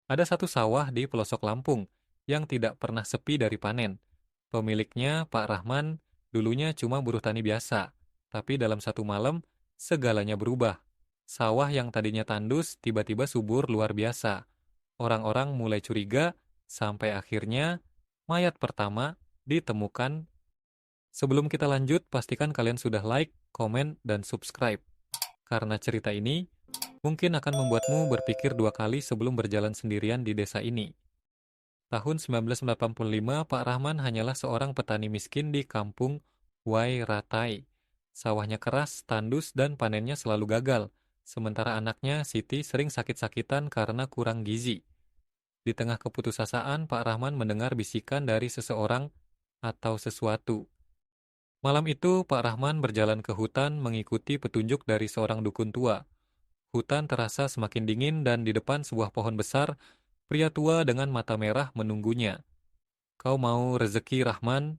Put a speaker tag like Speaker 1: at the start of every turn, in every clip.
Speaker 1: Ada satu sawah di pelosok Lampung yang tidak pernah sepi dari panen. Pemiliknya, Pak Rahman, dulunya cuma buruh tani biasa. Tapi dalam satu malam, segalanya berubah. Sawah yang tadinya tandus tiba-tiba subur luar biasa. Orang-orang mulai curiga, sampai akhirnya mayat pertama ditemukan. Sebelum kita lanjut, pastikan kalian sudah like, komen, dan subscribe. Karena cerita ini mungkin akan membuatmu berpikir dua kali sebelum berjalan sendirian di desa ini. Tahun 1985, Pak Rahman hanyalah seorang petani miskin di kampung Wairatai. Sawahnya keras, tandus, dan panennya selalu gagal. Sementara anaknya, Siti, sering sakit-sakitan karena kurang gizi. Di tengah keputusasaan, Pak Rahman mendengar bisikan dari seseorang atau sesuatu. Malam itu, Pak Rahman berjalan ke hutan mengikuti petunjuk dari seorang dukun tua. Hutan terasa semakin dingin dan di depan sebuah pohon besar, pria tua dengan mata merah menunggunya. Kau mau rezeki, Rahman?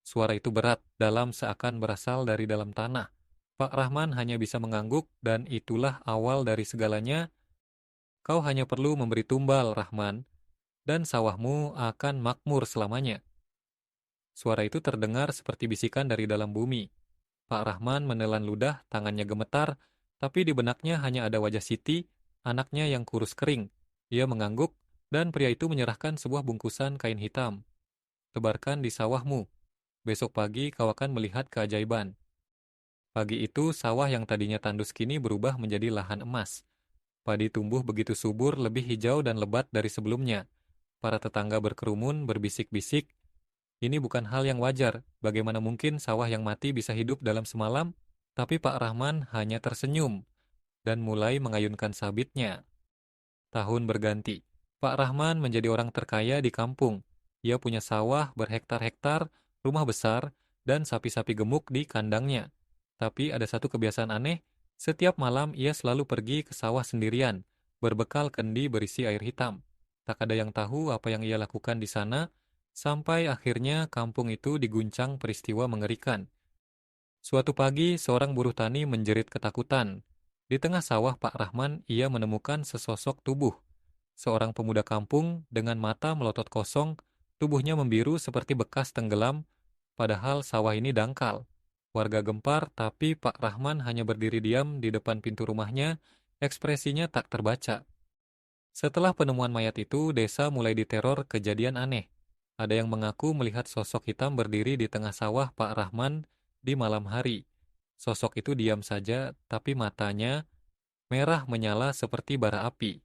Speaker 1: Suara itu berat, dalam seakan berasal dari dalam tanah. Pak Rahman hanya bisa mengangguk dan itulah awal dari segalanya. Kau hanya perlu memberi tumbal, Rahman, dan sawahmu akan makmur selamanya. Suara itu terdengar seperti bisikan dari dalam bumi. Pak Rahman menelan ludah, tangannya gemetar, tapi di benaknya hanya ada wajah Siti, anaknya yang kurus kering. Ia mengangguk, dan pria itu menyerahkan sebuah bungkusan kain hitam. Tebarkan di sawahmu. Besok pagi kau akan melihat keajaiban. Pagi itu, sawah yang tadinya tandus kini berubah menjadi lahan emas. Padi tumbuh begitu subur, lebih hijau dan lebat dari sebelumnya. Para tetangga berkerumun, berbisik-bisik, ini bukan hal yang wajar. Bagaimana mungkin sawah yang mati bisa hidup dalam semalam? Tapi Pak Rahman hanya tersenyum dan mulai mengayunkan sabitnya. Tahun berganti. Pak Rahman menjadi orang terkaya di kampung. Ia punya sawah berhektar-hektar, rumah besar, dan sapi-sapi gemuk di kandangnya. Tapi ada satu kebiasaan aneh, setiap malam ia selalu pergi ke sawah sendirian, berbekal kendi berisi air hitam. Tak ada yang tahu apa yang ia lakukan di sana, sampai akhirnya kampung itu diguncang peristiwa mengerikan. Suatu pagi, seorang buruh tani menjerit ketakutan. Di tengah sawah Pak Rahman, ia menemukan sesosok tubuh. Seorang pemuda kampung dengan mata melotot kosong, tubuhnya membiru seperti bekas tenggelam, padahal sawah ini dangkal. Warga gempar, tapi Pak Rahman hanya berdiri diam di depan pintu rumahnya, ekspresinya tak terbaca. Setelah penemuan mayat itu, desa mulai diteror kejadian aneh. Ada yang mengaku melihat sosok hitam berdiri di tengah sawah Pak Rahman di malam hari. Sosok itu diam saja, tapi matanya merah menyala seperti bara api.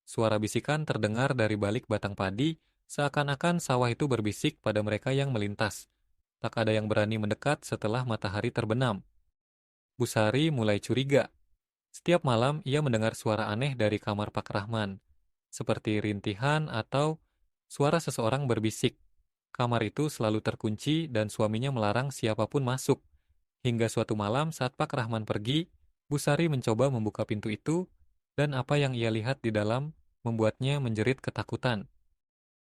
Speaker 1: Suara bisikan terdengar dari balik batang padi, seakan-akan sawah itu berbisik pada mereka yang melintas. Tak ada yang berani mendekat setelah matahari terbenam. Busari mulai curiga. Setiap malam ia mendengar suara aneh dari kamar Pak Rahman, seperti rintihan atau suara seseorang berbisik. Kamar itu selalu terkunci dan suaminya melarang siapapun masuk. Hingga suatu malam saat Pak Rahman pergi, Busari mencoba membuka pintu itu, dan apa yang ia lihat di dalam membuatnya menjerit ketakutan.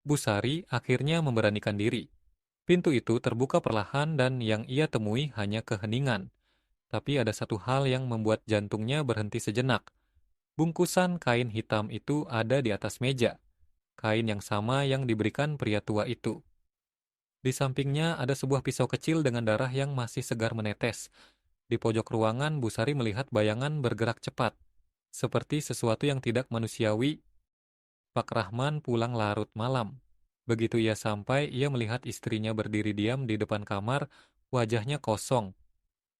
Speaker 1: Busari akhirnya memberanikan diri. Pintu itu terbuka perlahan dan yang ia temui hanya keheningan. Tapi ada satu hal yang membuat jantungnya berhenti sejenak. Bungkusan kain hitam itu ada di atas meja. Kain yang sama yang diberikan pria tua itu. Di sampingnya ada sebuah pisau kecil dengan darah yang masih segar menetes. Di pojok ruangan, Busari melihat bayangan bergerak cepat. Seperti sesuatu yang tidak manusiawi. Pak Rahman pulang larut malam. Begitu ia sampai, ia melihat istrinya berdiri diam di depan kamar, wajahnya kosong.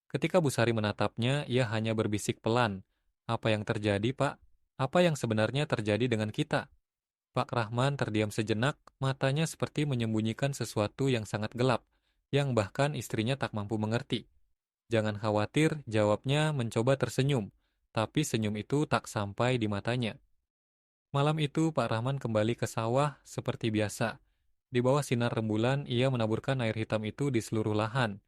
Speaker 1: Ketika Busari menatapnya, ia hanya berbisik pelan. Apa yang terjadi, Pak? Apa yang sebenarnya terjadi dengan kita? Pak Rahman terdiam sejenak, matanya seperti menyembunyikan sesuatu yang sangat gelap, yang bahkan istrinya tak mampu mengerti. Jangan khawatir, jawabnya mencoba tersenyum, tapi senyum itu tak sampai di matanya. Malam itu Pak Rahman kembali ke sawah seperti biasa. Di bawah sinar rembulan, ia menaburkan air hitam itu di seluruh lahan.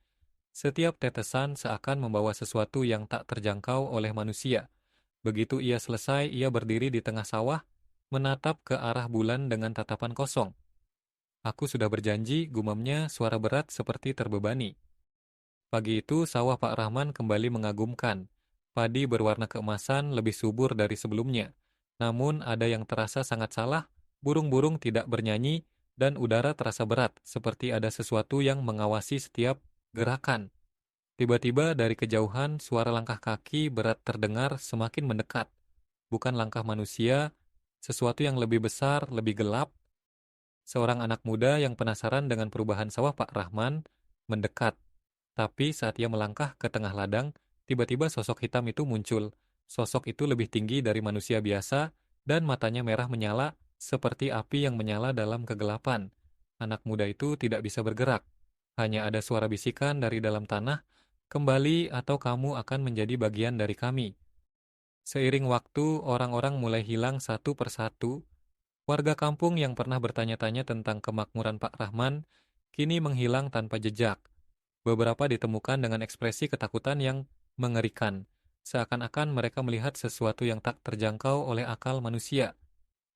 Speaker 1: Setiap tetesan seakan membawa sesuatu yang tak terjangkau oleh manusia. Begitu ia selesai, ia berdiri di tengah sawah, menatap ke arah bulan dengan tatapan kosong. Aku sudah berjanji, gumamnya suara berat seperti terbebani. Pagi itu, sawah Pak Rahman kembali mengagumkan. Padi berwarna keemasan lebih subur dari sebelumnya. Namun ada yang terasa sangat salah, burung-burung tidak bernyanyi, dan udara terasa berat, seperti ada sesuatu yang mengawasi setiap gerakan. Tiba-tiba dari kejauhan suara langkah kaki berat terdengar semakin mendekat. Bukan langkah manusia, sesuatu yang lebih besar, lebih gelap. Seorang anak muda yang penasaran dengan perubahan sawah Pak Rahman mendekat. Tapi saat ia melangkah ke tengah ladang, tiba-tiba sosok hitam itu muncul. Sosok itu lebih tinggi dari manusia biasa dan matanya merah menyala seperti api yang menyala dalam kegelapan. Anak muda itu tidak bisa bergerak. Hanya ada suara bisikan dari dalam tanah, "Kembali atau kamu akan menjadi bagian dari kami." Seiring waktu, orang-orang mulai hilang satu persatu. Warga kampung yang pernah bertanya-tanya tentang kemakmuran Pak Rahman kini menghilang tanpa jejak. Beberapa ditemukan dengan ekspresi ketakutan yang mengerikan, seakan-akan mereka melihat sesuatu yang tak terjangkau oleh akal manusia.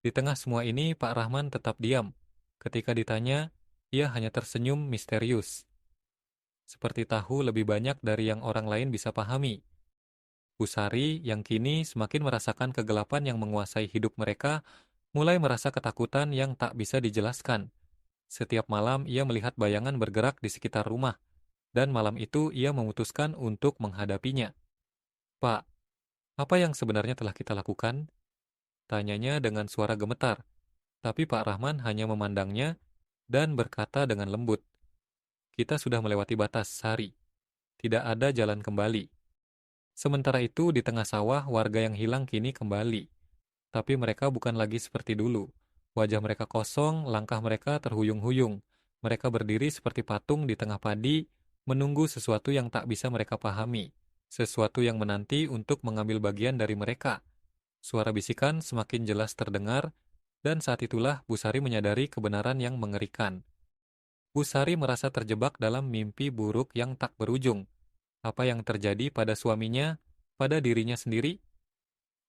Speaker 1: Di tengah semua ini, Pak Rahman tetap diam. Ketika ditanya, ia hanya tersenyum misterius, seperti tahu lebih banyak dari yang orang lain bisa pahami. Busari yang kini semakin merasakan kegelapan yang menguasai hidup mereka, mulai merasa ketakutan yang tak bisa dijelaskan. Setiap malam ia melihat bayangan bergerak di sekitar rumah, dan malam itu ia memutuskan untuk menghadapinya. "Pak, apa yang sebenarnya telah kita lakukan?" Tanyanya dengan suara gemetar, tapi Pak Rahman hanya memandangnya dan berkata dengan lembut, "Kita sudah melewati batas, Sari. Tidak ada jalan kembali." Sementara itu, di tengah sawah, warga yang hilang kini kembali. Tapi mereka bukan lagi seperti dulu. Wajah mereka kosong, langkah mereka terhuyung-huyung. Mereka berdiri seperti patung di tengah padi, menunggu sesuatu yang tak bisa mereka pahami. Sesuatu yang menanti untuk mengambil bagian dari mereka. Suara bisikan semakin jelas terdengar, dan saat itulah Busari menyadari kebenaran yang mengerikan. Busari merasa terjebak dalam mimpi buruk yang tak berujung. Apa yang terjadi pada suaminya, pada dirinya sendiri?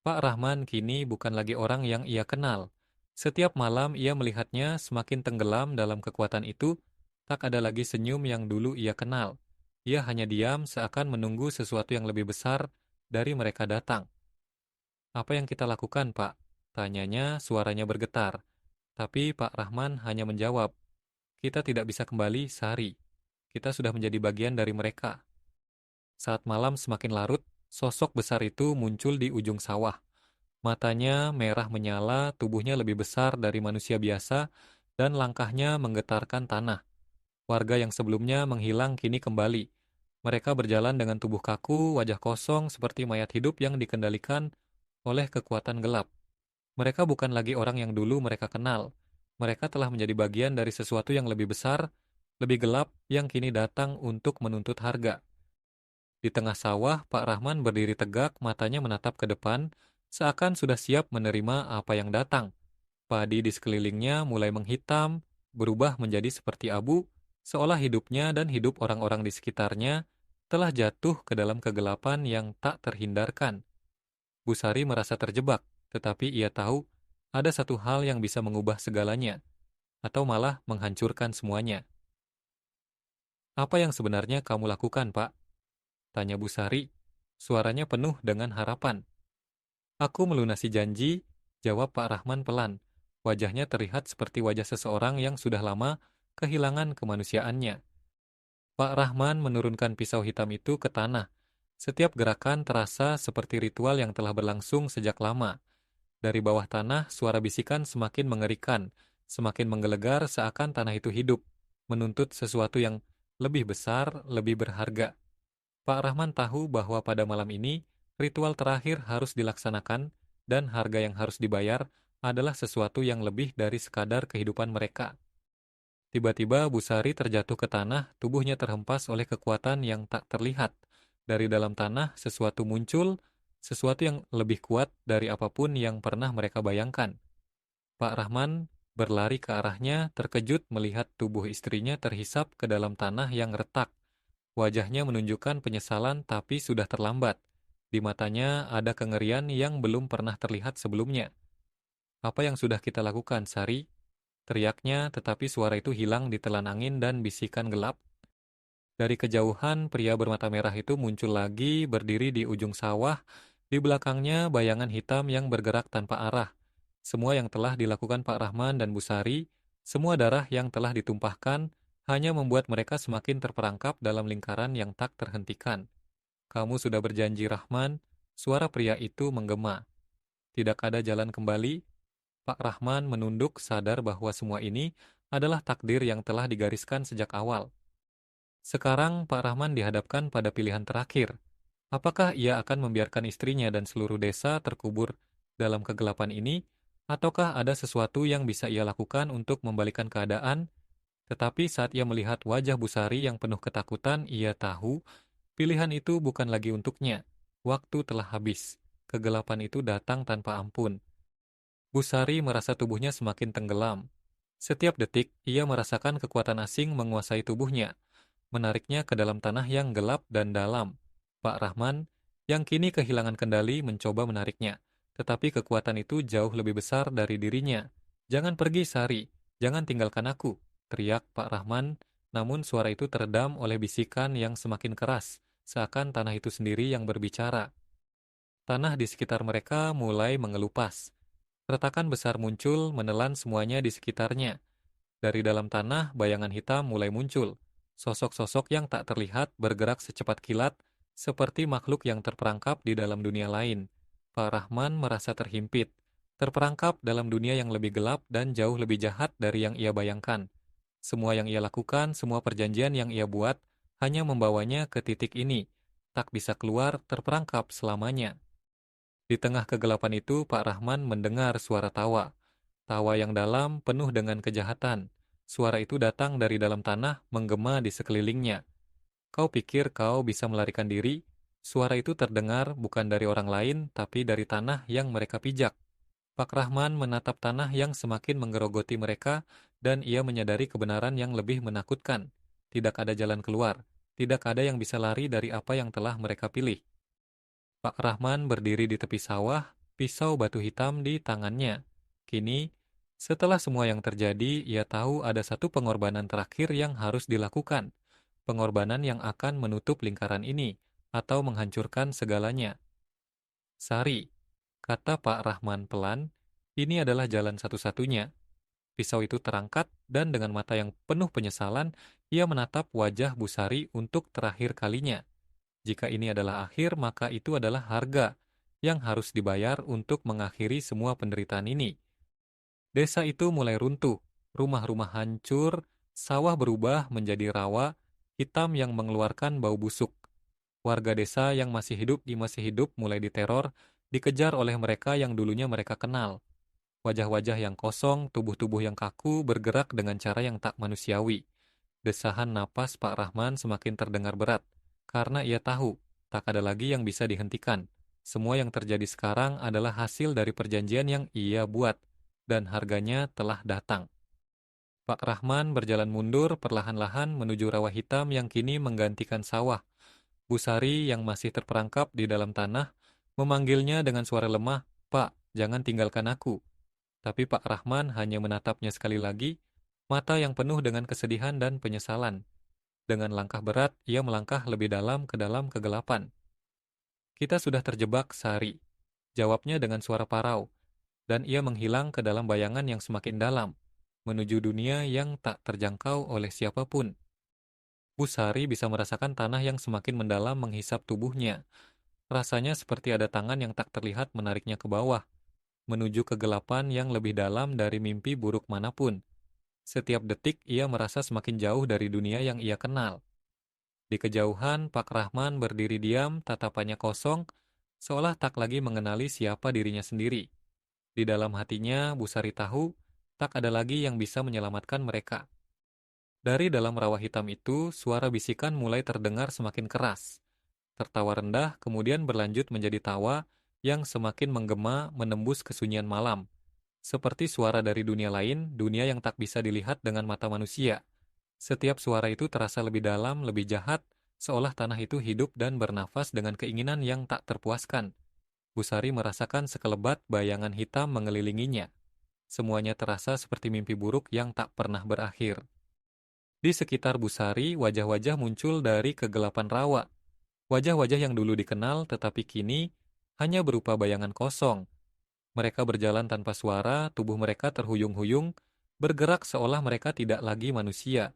Speaker 1: Pak Rahman kini bukan lagi orang yang ia kenal. Setiap malam ia melihatnya semakin tenggelam dalam kekuatan itu, tak ada lagi senyum yang dulu ia kenal. Ia hanya diam seakan menunggu sesuatu yang lebih besar dari mereka datang. "Apa yang kita lakukan, Pak?" Tanyanya, suaranya bergetar. Tapi Pak Rahman hanya menjawab, "Kita tidak bisa kembali, Sari. Kita sudah menjadi bagian dari mereka." Saat malam semakin larut, sosok besar itu muncul di ujung sawah. Matanya merah menyala, tubuhnya lebih besar dari manusia biasa, dan langkahnya menggetarkan tanah. Warga yang sebelumnya menghilang kini kembali. Mereka berjalan dengan tubuh kaku, wajah kosong seperti mayat hidup yang dikendalikan oleh kekuatan gelap. Mereka bukan lagi orang yang dulu mereka kenal. Mereka telah menjadi bagian dari sesuatu yang lebih besar, lebih gelap, yang kini datang untuk menuntut harga. Di tengah sawah, Pak Rahman berdiri tegak, matanya menatap ke depan, seakan sudah siap menerima apa yang datang. Padi di sekelilingnya mulai menghitam, berubah menjadi seperti abu, seolah hidupnya dan hidup orang-orang di sekitarnya telah jatuh ke dalam kegelapan yang tak terhindarkan. Busari merasa terjebak, tetapi ia tahu ada satu hal yang bisa mengubah segalanya, atau malah menghancurkan semuanya. "Apa yang sebenarnya kamu lakukan, Pak?" tanya Busari. Suaranya penuh dengan harapan. "Aku melunasi janji," jawab Pak Rahman pelan. Wajahnya terlihat seperti wajah seseorang yang sudah lama kehilangan kemanusiaannya. Pak Rahman menurunkan pisau hitam itu ke tanah. Setiap gerakan terasa seperti ritual yang telah berlangsung sejak lama. Dari bawah tanah, suara bisikan semakin mengerikan, semakin menggelegar seakan tanah itu hidup, menuntut sesuatu yang lebih besar, lebih berharga. Pak Rahman tahu bahwa pada malam ini, ritual terakhir harus dilaksanakan, dan harga yang harus dibayar adalah sesuatu yang lebih dari sekadar kehidupan mereka. Tiba-tiba Busari terjatuh ke tanah, tubuhnya terhempas oleh kekuatan yang tak terlihat. Dari dalam tanah, sesuatu muncul, sesuatu yang lebih kuat dari apapun yang pernah mereka bayangkan. Pak Rahman berlari ke arahnya, terkejut melihat tubuh istrinya terhisap ke dalam tanah yang retak. Wajahnya menunjukkan penyesalan tapi sudah terlambat. Di matanya ada kengerian yang belum pernah terlihat sebelumnya. "Apa yang sudah kita lakukan, Sari?" teriaknya, tetapi suara itu hilang ditelan angin dan bisikan gelap. Dari kejauhan, pria bermata merah itu muncul lagi, berdiri di ujung sawah, Di belakangnya bayangan hitam yang bergerak tanpa arah. Semua yang telah dilakukan Pak Rahman dan Bu Sari, semua darah yang telah ditumpahkan, hanya membuat mereka semakin terperangkap dalam lingkaran yang tak terhentikan. Kamu sudah berjanji Rahman, suara pria itu menggema. Tidak ada jalan kembali. Pak Rahman menunduk sadar bahwa semua ini adalah takdir yang telah digariskan sejak awal. Sekarang Pak Rahman dihadapkan pada pilihan terakhir. Apakah ia akan membiarkan istrinya dan seluruh desa terkubur dalam kegelapan ini, ataukah ada sesuatu yang bisa ia lakukan untuk membalikan keadaan? Tetapi saat ia melihat wajah Busari yang penuh ketakutan, ia tahu pilihan itu bukan lagi untuknya. Waktu telah habis. Kegelapan itu datang tanpa ampun. Busari merasa tubuhnya semakin tenggelam. Setiap detik, ia merasakan kekuatan asing menguasai tubuhnya, menariknya ke dalam tanah yang gelap dan dalam. Pak Rahman, yang kini kehilangan kendali, mencoba menariknya. Tetapi kekuatan itu jauh lebih besar dari dirinya. "Jangan pergi, Sari. Jangan tinggalkan aku," teriak Pak Rahman, namun suara itu teredam oleh bisikan yang semakin keras, seakan tanah itu sendiri yang berbicara. Tanah di sekitar mereka mulai mengelupas. Retakan besar muncul menelan semuanya di sekitarnya. Dari dalam tanah, bayangan hitam mulai muncul. Sosok-sosok yang tak terlihat bergerak secepat kilat, seperti makhluk yang terperangkap di dalam dunia lain. Pak Rahman merasa terhimpit, terperangkap dalam dunia yang lebih gelap dan jauh lebih jahat dari yang ia bayangkan. Semua yang ia lakukan, semua perjanjian yang ia buat, hanya membawanya ke titik ini. Tak bisa keluar, terperangkap selamanya. Di tengah kegelapan itu, Pak Rahman mendengar suara tawa. Tawa yang dalam, penuh dengan kejahatan. Suara itu datang dari dalam tanah, menggema di sekelilingnya. "Kau pikir kau bisa melarikan diri?" Suara itu terdengar bukan dari orang lain, tapi dari tanah yang mereka pijak. Pak Rahman menatap tanah yang semakin menggerogoti mereka, dan ia menyadari kebenaran yang lebih menakutkan. Tidak ada jalan keluar. Tidak ada yang bisa lari dari apa yang telah mereka pilih. Pak Rahman berdiri di tepi sawah, pisau batu hitam di tangannya. Kini, setelah semua yang terjadi, ia tahu ada satu pengorbanan terakhir yang harus dilakukan. Pengorbanan yang akan menutup lingkaran ini, atau menghancurkan segalanya. "Sari," kata Pak Rahman pelan, "ini adalah jalan satu-satunya." Pisau itu terangkat, dan dengan mata yang penuh penyesalan, ia menatap wajah Bu Sari untuk terakhir kalinya. Jika ini adalah akhir, maka itu adalah harga yang harus dibayar untuk mengakhiri semua penderitaan ini. Desa itu mulai runtuh, rumah-rumah hancur, sawah berubah menjadi rawa, hitam yang mengeluarkan bau busuk. Warga desa yang masih hidup mulai diteror, dikejar oleh mereka yang dulunya mereka kenal. Wajah-wajah yang kosong, tubuh-tubuh yang kaku bergerak dengan cara yang tak manusiawi. Desahan napas Pak Rahman semakin terdengar berat, karena ia tahu, tak ada lagi yang bisa dihentikan. Semua yang terjadi sekarang adalah hasil dari perjanjian yang ia buat, dan harganya telah datang. Pak Rahman berjalan mundur perlahan-lahan menuju rawa hitam yang kini menggantikan sawah. Busari yang masih terperangkap di dalam tanah, memanggilnya dengan suara lemah, "Pak, jangan tinggalkan aku." Tapi Pak Rahman hanya menatapnya sekali lagi, mata yang penuh dengan kesedihan dan penyesalan. Dengan langkah berat, ia melangkah lebih dalam ke dalam kegelapan. "Kita sudah terjebak, Sari," jawabnya dengan suara parau, dan ia menghilang ke dalam bayangan yang semakin dalam, menuju dunia yang tak terjangkau oleh siapapun. Bu Sari bisa merasakan tanah yang semakin mendalam menghisap tubuhnya. Rasanya seperti ada tangan yang tak terlihat menariknya ke bawah, menuju kegelapan yang lebih dalam dari mimpi buruk manapun. Setiap detik ia merasa semakin jauh dari dunia yang ia kenal. Di kejauhan, Pak Rahman berdiri diam, tatapannya kosong, seolah tak lagi mengenali siapa dirinya sendiri. Di dalam hatinya, Bu Sari tahu, tak ada lagi yang bisa menyelamatkan mereka. Dari dalam rawa hitam itu, suara bisikan mulai terdengar semakin keras. Tertawa rendah, kemudian berlanjut menjadi tawa yang semakin menggema menembus kesunyian malam. Seperti suara dari dunia lain, dunia yang tak bisa dilihat dengan mata manusia. Setiap suara itu terasa lebih dalam, lebih jahat, seolah tanah itu hidup dan bernafas dengan keinginan yang tak terpuaskan. Busari merasakan sekelebat bayangan hitam mengelilinginya. Semuanya terasa seperti mimpi buruk yang tak pernah berakhir. Di sekitar Busari, wajah-wajah muncul dari kegelapan rawa. Wajah-wajah yang dulu dikenal, tetapi kini hanya berupa bayangan kosong. Mereka berjalan tanpa suara, tubuh mereka terhuyung-huyung, bergerak seolah mereka tidak lagi manusia.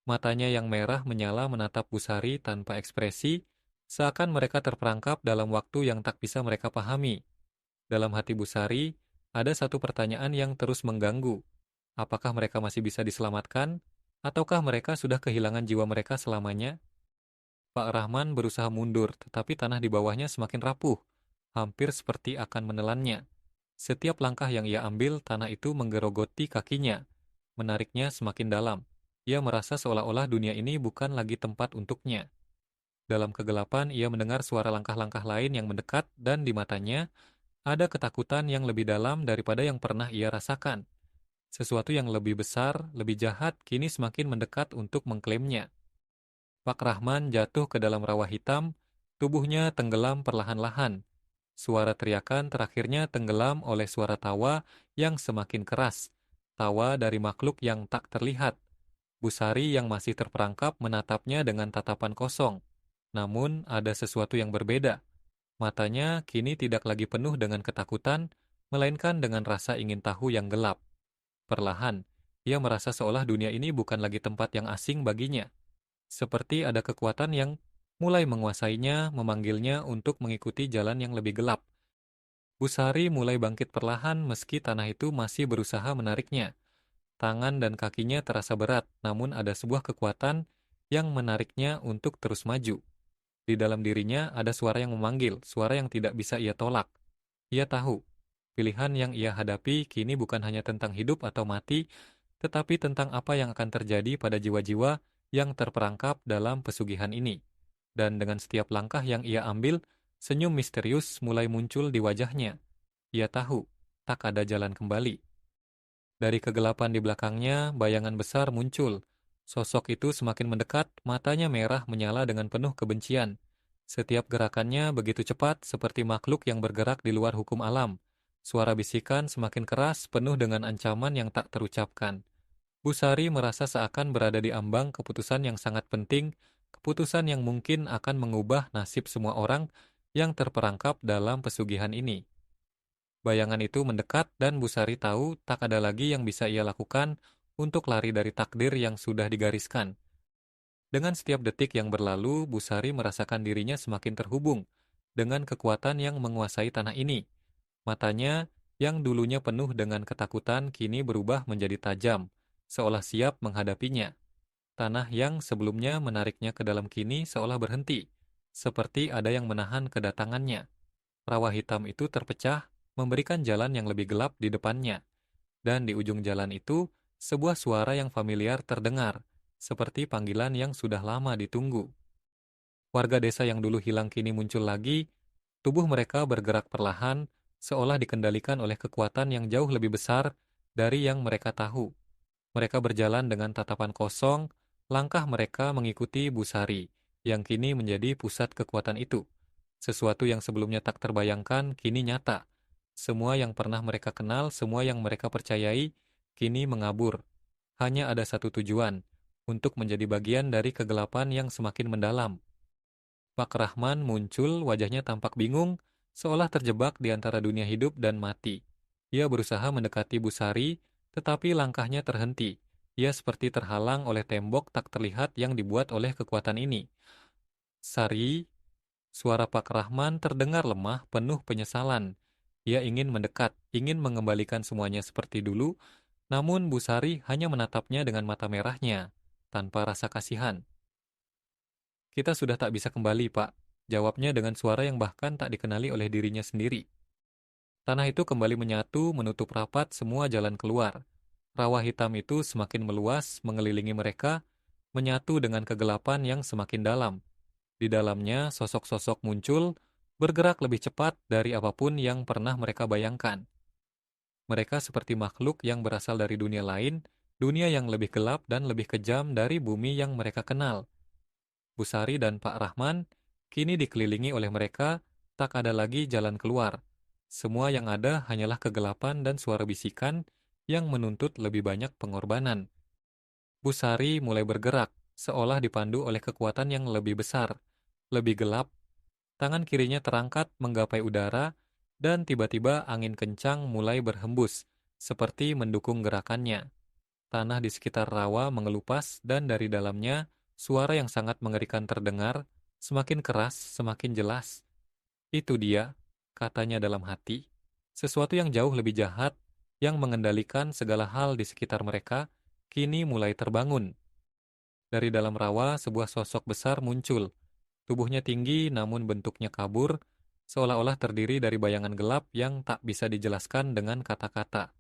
Speaker 1: Matanya yang merah menyala menatap Busari tanpa ekspresi, seakan mereka terperangkap dalam waktu yang tak bisa mereka pahami. Dalam hati Busari, ada satu pertanyaan yang terus mengganggu. Apakah mereka masih bisa diselamatkan? Ataukah mereka sudah kehilangan jiwa mereka selamanya? Pak Rahman berusaha mundur, tetapi tanah di bawahnya semakin rapuh, hampir seperti akan menelannya. Setiap langkah yang ia ambil, tanah itu menggerogoti kakinya, menariknya semakin dalam. Ia merasa seolah-olah dunia ini bukan lagi tempat untuknya. Dalam kegelapan, ia mendengar suara langkah-langkah lain yang mendekat, dan di matanya ada ketakutan yang lebih dalam daripada yang pernah ia rasakan. Sesuatu yang lebih besar, lebih jahat, kini semakin mendekat untuk mengklaimnya. Pak Rahman jatuh ke dalam rawa hitam, tubuhnya tenggelam perlahan-lahan. Suara teriakan terakhirnya tenggelam oleh suara tawa yang semakin keras. Tawa dari makhluk yang tak terlihat. Busari yang masih terperangkap menatapnya dengan tatapan kosong. Namun ada sesuatu yang berbeda. Matanya kini tidak lagi penuh dengan ketakutan, melainkan dengan rasa ingin tahu yang gelap. Perlahan, ia merasa seolah dunia ini bukan lagi tempat yang asing baginya. Seperti ada kekuatan yang mulai menguasainya, memanggilnya untuk mengikuti jalan yang lebih gelap. Busari mulai bangkit perlahan meski tanah itu masih berusaha menariknya. Tangan dan kakinya terasa berat, namun ada sebuah kekuatan yang menariknya untuk terus maju. Di dalam dirinya ada suara yang memanggil, suara yang tidak bisa ia tolak. Ia tahu, pilihan yang ia hadapi kini bukan hanya tentang hidup atau mati, tetapi tentang apa yang akan terjadi pada jiwa-jiwa yang terperangkap dalam pesugihan ini. Dan dengan setiap langkah yang ia ambil, senyum misterius mulai muncul di wajahnya. Ia tahu, tak ada jalan kembali. Dari kegelapan di belakangnya, bayangan besar muncul. Sosok itu semakin mendekat, matanya merah menyala dengan penuh kebencian. Setiap gerakannya begitu cepat seperti makhluk yang bergerak di luar hukum alam. Suara bisikan semakin keras, penuh dengan ancaman yang tak terucapkan. Busari merasa seakan berada di ambang keputusan yang sangat penting, keputusan yang mungkin akan mengubah nasib semua orang yang terperangkap dalam pesugihan ini. Bayangan itu mendekat dan Busari tahu tak ada lagi yang bisa ia lakukan untuk lari dari takdir yang sudah digariskan. Dengan setiap detik yang berlalu, Busari merasakan dirinya semakin terhubung dengan kekuatan yang menguasai tanah ini. Matanya yang dulunya penuh dengan ketakutan kini berubah menjadi tajam, seolah siap menghadapinya. Tanah yang sebelumnya menariknya ke dalam kini seolah berhenti, seperti ada yang menahan kedatangannya. Rawa hitam itu terpecah, memberikan jalan yang lebih gelap di depannya. Dan di ujung jalan itu, sebuah suara yang familiar terdengar, seperti panggilan yang sudah lama ditunggu. Warga desa yang dulu hilang kini muncul lagi, tubuh mereka bergerak perlahan, seolah dikendalikan oleh kekuatan yang jauh lebih besar dari yang mereka tahu. Mereka berjalan dengan tatapan kosong, langkah mereka mengikuti Busari, yang kini menjadi pusat kekuatan itu. Sesuatu yang sebelumnya tak terbayangkan kini nyata. Semua yang pernah mereka kenal, semua yang mereka percayai, kini mengabur. Hanya ada satu tujuan, untuk menjadi bagian dari kegelapan yang semakin mendalam. Pak Rahman muncul, wajahnya tampak bingung, seolah terjebak di antara dunia hidup dan mati. Ia berusaha mendekati Busari, tetapi langkahnya terhenti. Ia seperti terhalang oleh tembok tak terlihat yang dibuat oleh kekuatan ini. Sari, suara Pak Rahman terdengar lemah, penuh penyesalan. Ia ingin mendekat, ingin mengembalikan semuanya seperti dulu, namun Busari hanya menatapnya dengan mata merahnya, tanpa rasa kasihan. Kita sudah tak bisa kembali, Pak, jawabnya dengan suara yang bahkan tak dikenali oleh dirinya sendiri. Tanah itu kembali menyatu, menutup rapat semua jalan keluar. Rawa hitam itu semakin meluas, mengelilingi mereka, menyatu dengan kegelapan yang semakin dalam. Di dalamnya, sosok-sosok muncul, bergerak lebih cepat dari apapun yang pernah mereka bayangkan. Mereka seperti makhluk yang berasal dari dunia lain, dunia yang lebih gelap dan lebih kejam dari bumi yang mereka kenal. Busari dan Pak Rahman kini dikelilingi oleh mereka, tak ada lagi jalan keluar. Semua yang ada hanyalah kegelapan dan suara bisikan yang menuntut lebih banyak pengorbanan. Busari mulai bergerak, seolah dipandu oleh kekuatan yang lebih besar, lebih gelap, Tangan kirinya terangkat menggapai udara, dan tiba-tiba angin kencang mulai berhembus, seperti mendukung gerakannya. Tanah di sekitar rawa mengelupas dan dari dalamnya suara yang sangat mengerikan terdengar, semakin keras, semakin jelas. Itu dia, katanya dalam hati. Sesuatu yang jauh lebih jahat, yang mengendalikan segala hal di sekitar mereka, kini mulai terbangun. Dari dalam rawa, sebuah sosok besar muncul. Tubuhnya tinggi namun bentuknya kabur, seolah-olah terdiri dari bayangan gelap yang tak bisa dijelaskan dengan kata-kata.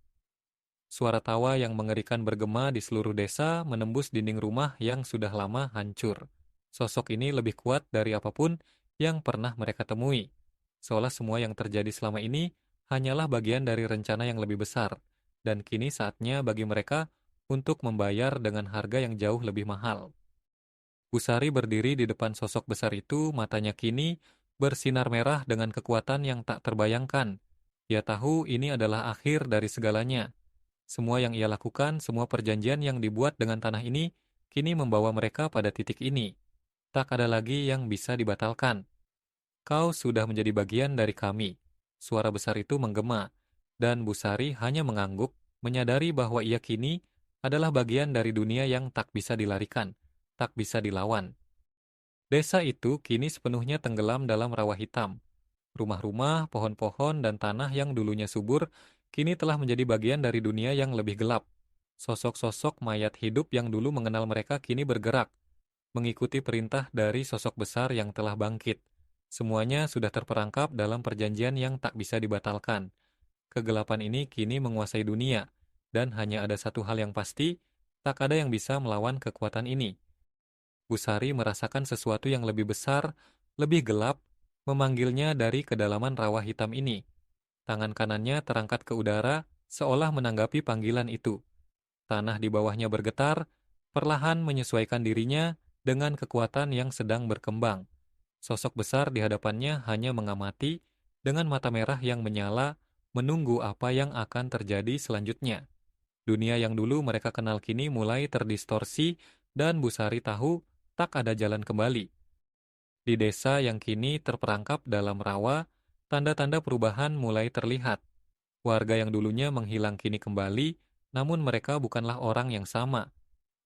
Speaker 1: Suara tawa yang mengerikan bergema di seluruh desa menembus dinding rumah yang sudah lama hancur. Sosok ini lebih kuat dari apapun yang pernah mereka temui. Seolah semua yang terjadi selama ini hanyalah bagian dari rencana yang lebih besar, dan kini saatnya bagi mereka untuk membayar dengan harga yang jauh lebih mahal. Busari berdiri di depan sosok besar itu, matanya kini bersinar merah dengan kekuatan yang tak terbayangkan. Ia tahu ini adalah akhir dari segalanya. Semua yang ia lakukan, semua perjanjian yang dibuat dengan tanah ini, kini membawa mereka pada titik ini. Tak ada lagi yang bisa dibatalkan. Kau sudah menjadi bagian dari kami. Suara besar itu menggema, dan Busari hanya mengangguk, menyadari bahwa ia kini adalah bagian dari dunia yang tak bisa dilarikan, tak bisa dilawan. Desa itu kini sepenuhnya tenggelam dalam rawa hitam. Rumah-rumah, pohon-pohon, dan tanah yang dulunya subur, kini telah menjadi bagian dari dunia yang lebih gelap. Sosok-sosok mayat hidup yang dulu mengenal mereka kini bergerak, mengikuti perintah dari sosok besar yang telah bangkit. Semuanya sudah terperangkap dalam perjanjian yang tak bisa dibatalkan. Kegelapan ini kini menguasai dunia, dan hanya ada satu hal yang pasti, tak ada yang bisa melawan kekuatan ini. Busari merasakan sesuatu yang lebih besar, lebih gelap, memanggilnya dari kedalaman rawa hitam ini. Tangan kanannya terangkat ke udara, seolah menanggapi panggilan itu. Tanah di bawahnya bergetar, perlahan menyesuaikan dirinya dengan kekuatan yang sedang berkembang. Sosok besar di hadapannya hanya mengamati dengan mata merah yang menyala, menunggu apa yang akan terjadi selanjutnya. Dunia yang dulu mereka kenal kini mulai terdistorsi dan Busari tahu tak ada jalan kembali. Di desa yang kini terperangkap dalam rawa, tanda-tanda perubahan mulai terlihat. Warga yang dulunya menghilang kini kembali, namun mereka bukanlah orang yang sama.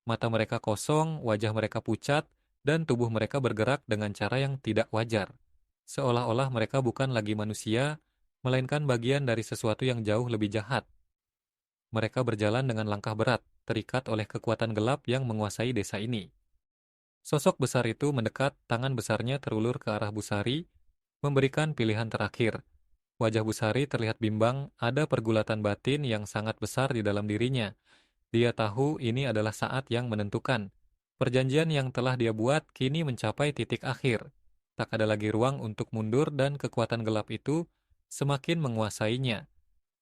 Speaker 1: Mata mereka kosong, wajah mereka pucat, dan tubuh mereka bergerak dengan cara yang tidak wajar. Seolah-olah mereka bukan lagi manusia, melainkan bagian dari sesuatu yang jauh lebih jahat. Mereka berjalan dengan langkah berat, terikat oleh kekuatan gelap yang menguasai desa ini. Sosok besar itu mendekat, tangan besarnya terulur ke arah Busari, memberikan pilihan terakhir. Wajah Busari terlihat bimbang, ada pergulatan batin yang sangat besar di dalam dirinya. Dia tahu ini adalah saat yang menentukan. Perjanjian yang telah dia buat kini mencapai titik akhir. Tak ada lagi ruang untuk mundur dan kekuatan gelap itu semakin menguasainya.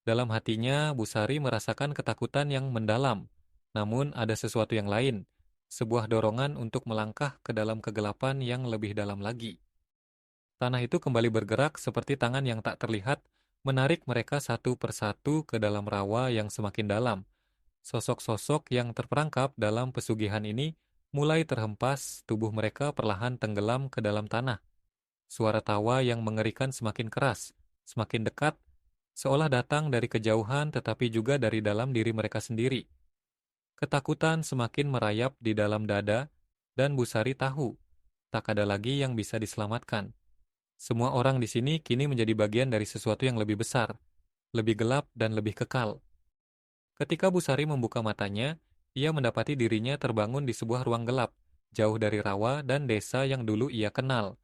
Speaker 1: Dalam hatinya, Busari merasakan ketakutan yang mendalam. Namun ada sesuatu yang lain, sebuah dorongan untuk melangkah ke dalam kegelapan yang lebih dalam lagi. Tanah itu kembali bergerak seperti tangan yang tak terlihat, menarik mereka satu persatu ke dalam rawa yang semakin dalam. Sosok-sosok yang terperangkap dalam pesugihan ini mulai terhempas, tubuh mereka perlahan tenggelam ke dalam tanah. Suara tawa yang mengerikan semakin keras, semakin dekat, seolah datang dari kejauhan tetapi juga dari dalam diri mereka sendiri. Ketakutan semakin merayap di dalam dada, dan Busari tahu, tak ada lagi yang bisa diselamatkan. Semua orang di sini kini menjadi bagian dari sesuatu yang lebih besar, lebih gelap dan lebih kekal. Ketika Busari membuka matanya, ia mendapati dirinya terbangun di sebuah ruang gelap, jauh dari rawa dan desa yang dulu ia kenal.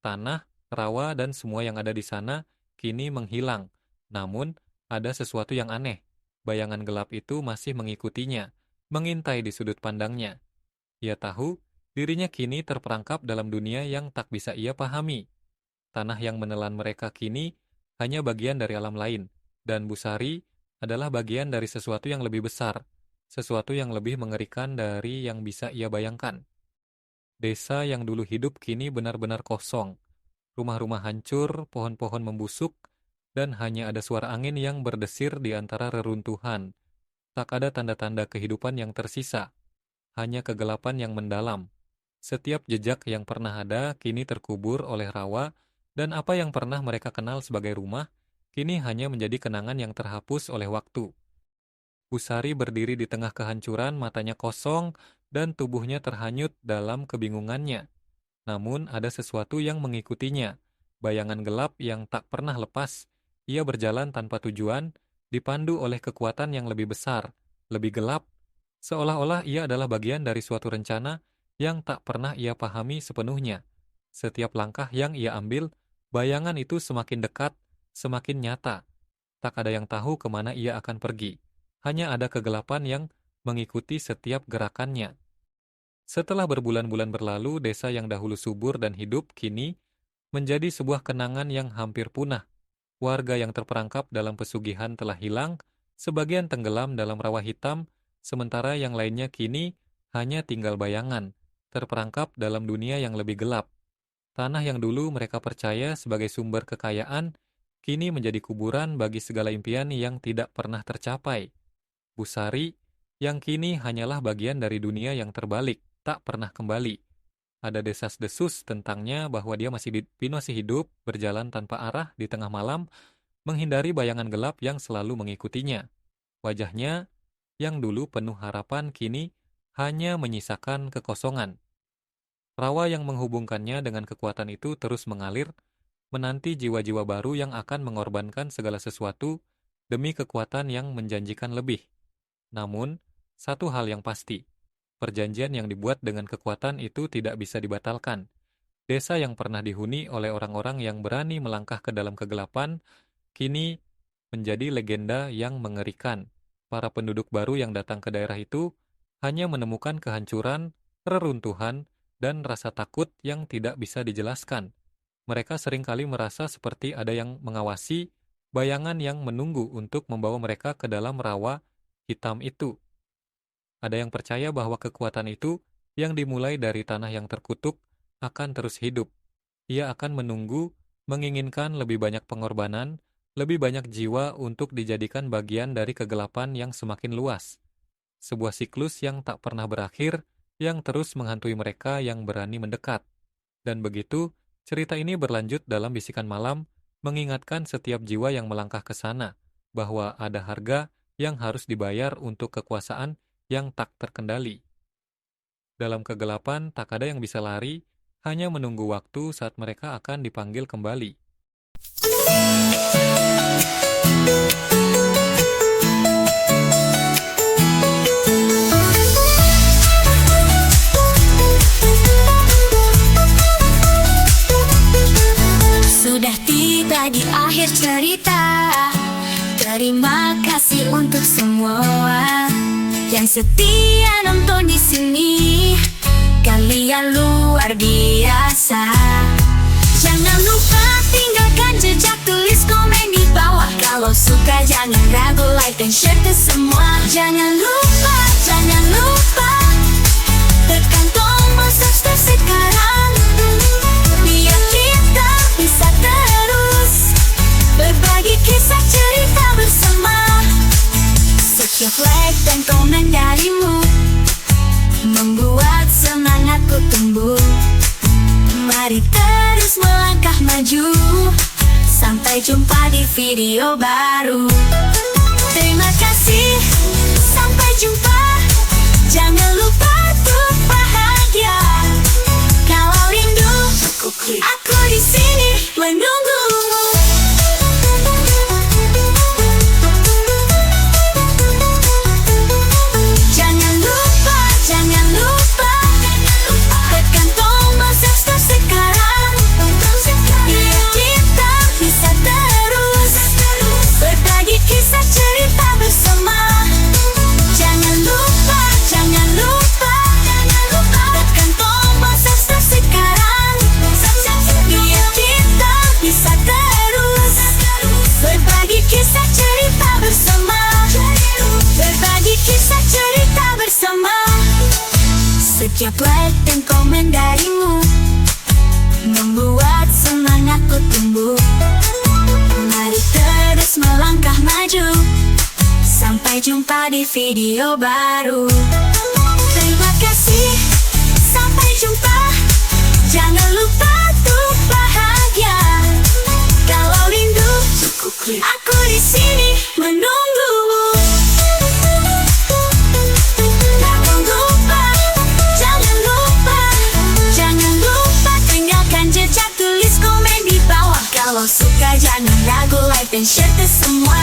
Speaker 1: Tanah, rawa, dan semua yang ada di sana kini menghilang. Namun, ada sesuatu yang aneh. Bayangan gelap itu masih mengikutinya, mengintai di sudut pandangnya. Ia tahu, dirinya kini terperangkap dalam dunia yang tak bisa ia pahami. Tanah yang menelan mereka kini hanya bagian dari alam lain, dan Busari adalah bagian dari sesuatu yang lebih besar, sesuatu yang lebih mengerikan dari yang bisa ia bayangkan. Desa yang dulu hidup kini benar-benar kosong. Rumah-rumah hancur, pohon-pohon membusuk, dan hanya ada suara angin yang berdesir di antara reruntuhan. Tak ada tanda-tanda kehidupan yang tersisa, hanya kegelapan yang mendalam. Setiap jejak yang pernah ada kini terkubur oleh rawa, Dan apa yang pernah mereka kenal sebagai rumah, kini hanya menjadi kenangan yang terhapus oleh waktu. Busari berdiri di tengah kehancuran, matanya kosong, dan tubuhnya terhanyut dalam kebingungannya. Namun ada sesuatu yang mengikutinya, bayangan gelap yang tak pernah lepas. Ia berjalan tanpa tujuan, dipandu oleh kekuatan yang lebih besar, lebih gelap, seolah-olah ia adalah bagian dari suatu rencana yang tak pernah ia pahami sepenuhnya. Setiap langkah yang ia ambil, bayangan itu semakin dekat, semakin nyata. Tak ada yang tahu kemana ia akan pergi. Hanya ada kegelapan yang mengikuti setiap gerakannya. Setelah berbulan-bulan berlalu, desa yang dahulu subur dan hidup kini menjadi sebuah kenangan yang hampir punah. Warga yang terperangkap dalam pesugihan telah hilang, sebagian tenggelam dalam rawa hitam, sementara yang lainnya kini hanya tinggal bayangan, terperangkap dalam dunia yang lebih gelap. Tanah yang dulu mereka percaya sebagai sumber kekayaan, kini menjadi kuburan bagi segala impian yang tidak pernah tercapai. Busari, yang kini hanyalah bagian dari dunia yang terbalik, tak pernah kembali. Ada desas-desus tentangnya bahwa dia masih hidup, berjalan tanpa arah di tengah malam, menghindari bayangan gelap yang selalu mengikutinya. Wajahnya, yang dulu penuh harapan, kini hanya menyisakan kekosongan. Rawa yang menghubungkannya dengan kekuatan itu terus mengalir, menanti jiwa-jiwa baru yang akan mengorbankan segala sesuatu demi kekuatan yang menjanjikan lebih. Namun, satu hal yang pasti, perjanjian yang dibuat dengan kekuatan itu tidak bisa dibatalkan. Desa yang pernah dihuni oleh orang-orang yang berani melangkah ke dalam kegelapan, kini menjadi legenda yang mengerikan. Para penduduk baru yang datang ke daerah itu hanya menemukan kehancuran, reruntuhan, dan rasa takut yang tidak bisa dijelaskan. Mereka seringkali merasa seperti ada yang mengawasi, bayangan yang menunggu untuk membawa mereka ke dalam rawa hitam itu. Ada yang percaya bahwa kekuatan itu yang dimulai dari tanah yang terkutuk akan terus hidup. Ia akan menunggu, menginginkan lebih banyak pengorbanan, lebih banyak jiwa untuk dijadikan bagian dari kegelapan yang semakin luas. Sebuah siklus yang tak pernah berakhir, yang terus menghantui mereka yang berani mendekat. Dan begitu, cerita ini berlanjut dalam bisikan malam, mengingatkan setiap jiwa yang melangkah ke sana, bahwa ada harga yang harus dibayar untuk kekuasaan yang tak terkendali. Dalam kegelapan, tak ada yang bisa lari, hanya menunggu waktu saat mereka akan dipanggil kembali.
Speaker 2: Sudah tiba di akhir cerita. Terima kasih untuk semua yang setia nonton di sini. Kalian luar biasa. Jangan lupa tinggalkan jejak, tulis komen di bawah. Kalau suka jangan ragu, like dan share ke semua. Jangan lupa tekan tombol subscribe sekarang, biar kita bisa terus berbagi kisah cerita bersama. Setiap like dan komen darimu membuat semangatku tumbuh. Mari terus melangkah maju, sampai jumpa di video baru. Terima kasih, sampai jumpa. Jangan lupa untuk bahagia. Kalau rindu, aku di sini menunggumu. Jangan lupa tekan tombol subscribe sekarang, biar kita bisa terus berbagi kisah cerita bersama. Jangan lupa tekan tombol subscribe sekarang, biar kita bisa terus berbagi kisah cerita bersama. Berbagi kisah cerita bersama. Setiap like dan komen darimu membuat semangatku tumbuh. Mari terus melangkah maju, sampai jumpa di video baru. Terima kasih, sampai jumpa. Jangan lupa untuk bahagia. Aku di sini menunggumu. Jangan lupa, jangan lupa, jangan lupa tinggalkan jejak, tulis komen di bawah. Kalau suka jangan ragu, like dan share ke semua.